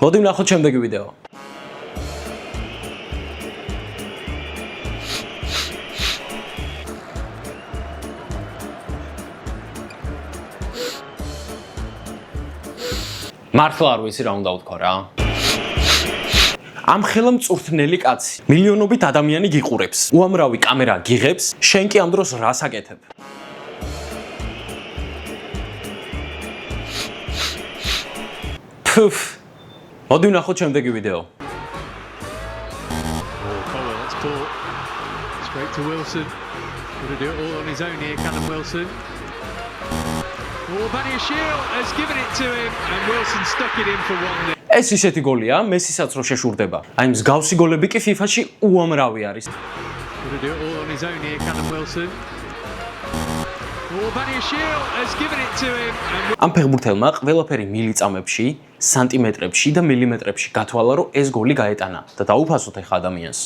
მოდი ვნახოთ შემდეგი ვიდეო. მართლა არ ვიცი რა უნდა ვთქვა რა. ამ ხელა მწურთნელი კაცი მილიონობით ადამიანი გიყურებს. უამრავი კამერა გიღებს, შენ კი ამ დროს რას აკეთებ? ფუფ. მოდი ვნახოთ შემდეგი ვიდეო. Straight to Wilson. Going to do it all on his own here, Callum Wilson. Oh, Baniashil has given it to him and Wilson stuck it in for 1-0. ეს ისეთი გოლია, მესისაც რო შეშურდება. აი მსგავსი გოლები კი FIFA-ში უამრავი არის. Going to do it all on his own here, Callum Wilson. Oh, Baniashil has given it to him and ამ ფეხბურთელმა ყველაფერი მილიწამებში, სანტიმეტრებში და მილიმეტრებში გათვალა, რომ ეს გოლი გაეტანა და დაუფასოთ ეხა ადამიანს.